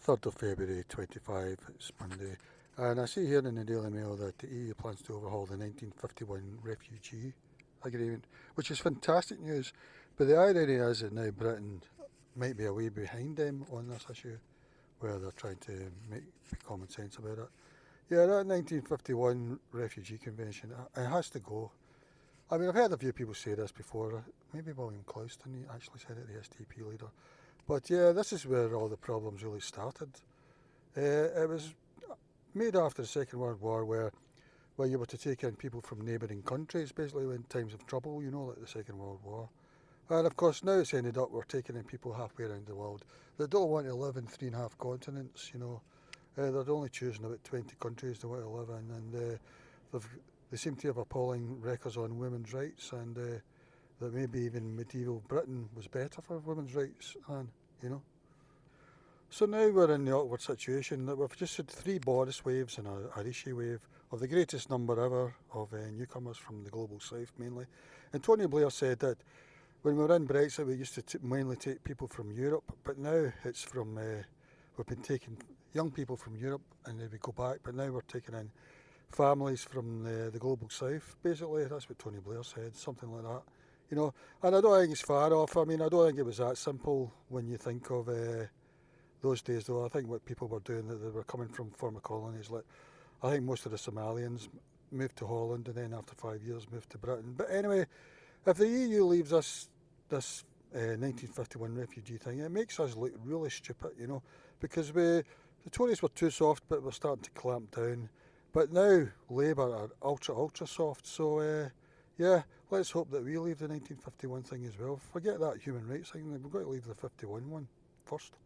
3rd of February 25, it's Monday, and I see here in the Daily Mail that the EU plans to overhaul the 1951 refugee agreement, which is fantastic news, but the irony is that now Britain might be a way behind them on this issue, where they're trying to make common sense about it. Yeah, that 1951 refugee convention, it has to go. I mean, I've heard a few people say this before, maybe William Clouston actually said it, the SDP leader. But yeah, this is where all the problems really started. It was made after the Second World War, where you were to take in people from neighbouring countries, basically in times of trouble, you know, like the Second World War. And of course, now it's ended up we're taking in people halfway around the world that don't want to live in 3.5 continents, you know. They're only choosing about 20 countries they want to live in, and they seem to have appalling records on women's rights, and that maybe even medieval Britain was better for women's rights, and you know. So now we're in the awkward situation that we've just had 3 Boris waves and a Rishi wave of the greatest number ever of newcomers from the global south mainly. And Tony Blair said that when we were in Brexit we used to mainly take people from Europe, but now it's from, we've been taking young people from Europe and then we go back, but now we're taking in families from the global south. Basically, that's what Tony Blair said, something like that. You know, and I don't think it's far off. I mean, I don't think it was that simple when you think of those days, though. I think what people were doing, that they were coming from former colonies. Like, I think most of the Somalians moved to Holland and then after 5 years moved to Britain. But anyway, if the EU leaves us this 1951 refugee thing, it makes us look really stupid, you know, because the Tories were too soft, but we're starting to clamp down. But now Labour are ultra soft. So yeah, let's hope that we leave the 1951 thing as well. Forget that human rights thing. We've got to leave the 51 one first.